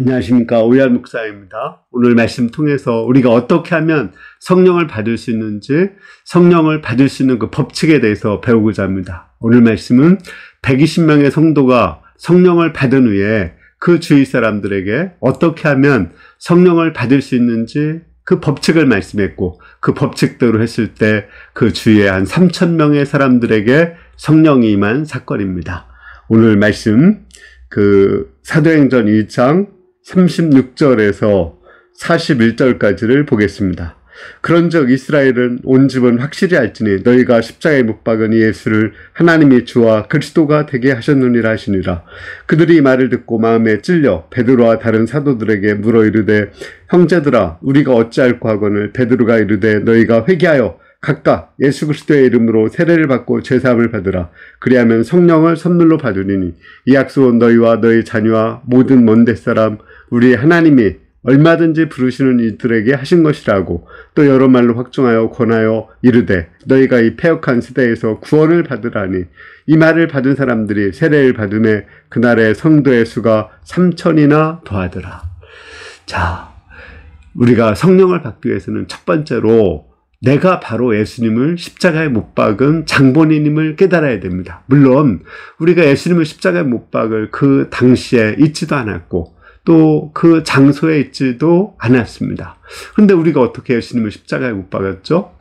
안녕하십니까. 오리알 목사입니다. 오늘 말씀 통해서 우리가 어떻게 하면 성령을 받을 수 있는지, 성령을 받을 수 있는 그 법칙에 대해서 배우고자 합니다. 오늘 말씀은 120명의 성도가 성령을 받은 후에 그 주위 사람들에게 어떻게 하면 성령을 받을 수 있는지 그 법칙을 말씀했고, 그 법칙대로 했을 때 그 주위에 한 3,000명의 사람들에게 성령이 임한 사건입니다. 오늘 말씀 사도행전 1장 36절에서 41절까지를 보겠습니다. 그런즉 이스라엘은 온 집은 확실히 알지니 너희가 십자가에 못 박은 이 예수를 하나님이 주와 그리스도가 되게 하셨느니라 하시니라. 그들이 이 말을 듣고 마음에 찔려 베드로와 다른 사도들에게 물어 이르되, 형제들아, 우리가 어찌할꼬 하거늘 베드로가 이르되, 너희가 회개하여 각각 예수 그리스도의 이름으로 세례를 받고 죄사함을 받으라. 그리하면 성령을 선물로 받으리니 이 약속은 너희와 너희 자녀와 모든 먼 데 사람 우리 하나님이 얼마든지 부르시는 이들에게 하신 것이라고, 또 여러 말로 확증하여 권하여 이르되, 너희가 이 패역한 시대에서 구원을 받으라니. 이 말을 받은 사람들이 세례를 받음에 그날의 성도의 수가 3,000이나 더하더라. 자, 우리가 성령을 받기 위해서는 첫 번째로 내가 바로 예수님을 십자가에 못 박은 장본인임을 깨달아야 됩니다. 물론 우리가 예수님을 십자가에 못 박을 그 당시에 있지도 않았고 또 그 장소에 있지도 않았습니다. 그런데 우리가 어떻게 예수님을 십자가에 못 박았죠?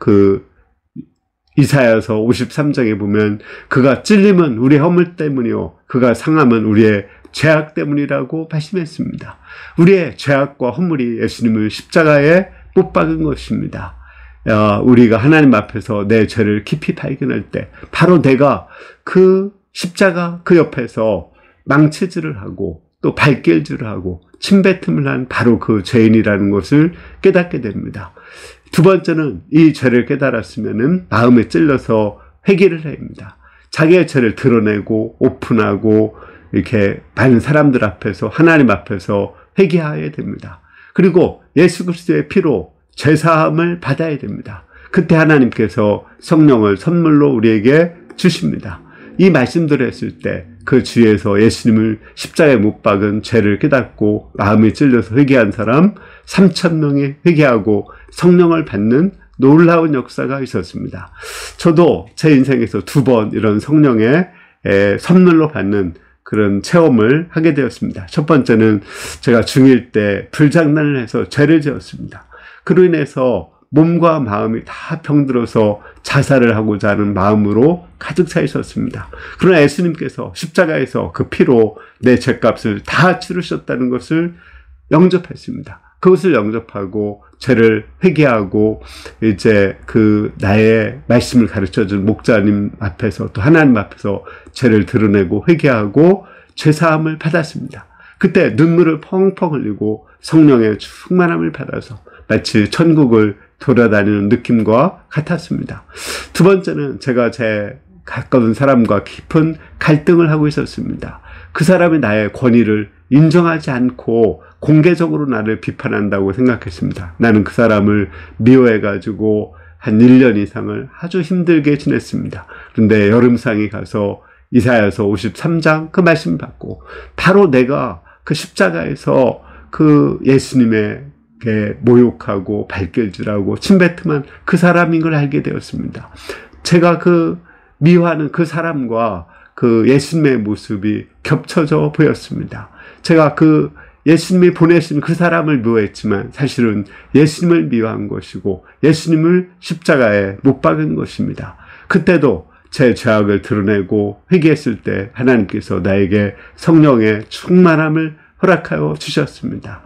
이사야서 53장에 보면 그가 찔림은 우리의 허물 때문이요 그가 상함은 우리의 죄악 때문이라고 말씀했습니다. 우리의 죄악과 허물이 예수님을 십자가에 못 박은 것입니다. 우리가 하나님 앞에서 내 죄를 깊이 발견할 때 바로 내가 그 십자가 그 옆에서 망치질을 하고 또 발길질을 하고 침뱉음을 한 바로 그 죄인이라는 것을 깨닫게 됩니다. 두 번째는 이 죄를 깨달았으면은 마음에 찔러서 회개를 해야 합니다. 자기의 죄를 드러내고 오픈하고 이렇게 많은 사람들 앞에서 하나님 앞에서 회개해야 됩니다. 그리고 예수 그리스도의 피로 죄사함을 받아야 됩니다. 그때 하나님께서 성령을 선물로 우리에게 주십니다. 이 말씀들을 했을 때 그 주위에서 예수님을 십자가에 못 박은 죄를 깨닫고 마음에 찔려서 회개한 사람 3,000명이 회개하고 성령을 받는 놀라운 역사가 있었습니다. 저도 제 인생에서 2번 이런 성령의 선물로 받는 그런 체험을 하게 되었습니다. 첫 번째는 제가 중1 때 불장난을 해서 죄를 지었습니다. 그로 인해서 몸과 마음이 다 병들어서 자살을 하고자 하는 마음으로 가득 차 있었습니다. 그러나 예수님께서 십자가에서 그 피로 내 죄값을 다 치르셨다는 것을 영접했습니다. 그것을 영접하고 죄를 회개하고 이제 나의 말씀을 가르쳐준 목자님 앞에서 또 하나님 앞에서 죄를 드러내고 회개하고 죄사함을 받았습니다. 그때 눈물을 펑펑 흘리고 성령의 충만함을 받아서 마치 천국을 돌아다니는 느낌과 같았습니다. 두 번째는 제가 제 가까운 사람과 깊은 갈등을 하고 있었습니다. 그 사람이 나의 권위를 인정하지 않고 공개적으로 나를 비판한다고 생각했습니다. 나는 그 사람을 미워해가지고 한 1년 이상을 아주 힘들게 지냈습니다. 그런데 여름상이 가서 이사야서 53장 그 말씀 받고 바로 내가 그 십자가에서 그 예수님의 모욕하고 발길질하고 침뱉음한 그 사람인 걸 알게 되었습니다. 제가 미워하는 그 사람과 그 예수님의 모습이 겹쳐져 보였습니다. 제가 예수님이 보내신 그 사람을 미워했지만 사실은 예수님을 미워한 것이고 예수님을 십자가에 못 박은 것입니다. 그때도 제 죄악을 드러내고 회개했을 때 하나님께서 나에게 성령의 충만함을 허락하여 주셨습니다.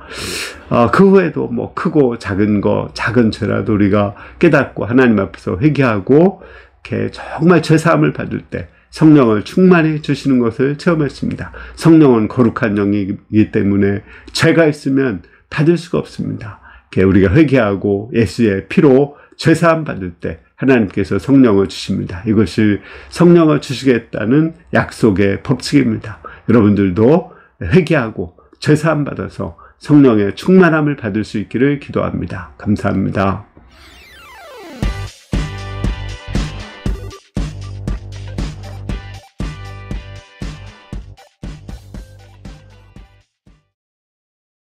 그 후에도 크고 작은 죄라도 우리가 깨닫고 하나님 앞에서 회개하고 이렇게 정말 죄사함을 받을 때 성령을 충만히 주시는 것을 체험했습니다. 성령은 거룩한 영이기 때문에 죄가 있으면 받을 수가 없습니다. 우리가 회개하고 예수의 피로 죄사함 받을 때 하나님께서 성령을 주십니다. 이것이 성령을 주시겠다는 약속의 법칙입니다. 여러분들도 회개하고 죄사함 받아서 성령의 충만함을 받을 수 있기를 기도합니다. 감사합니다.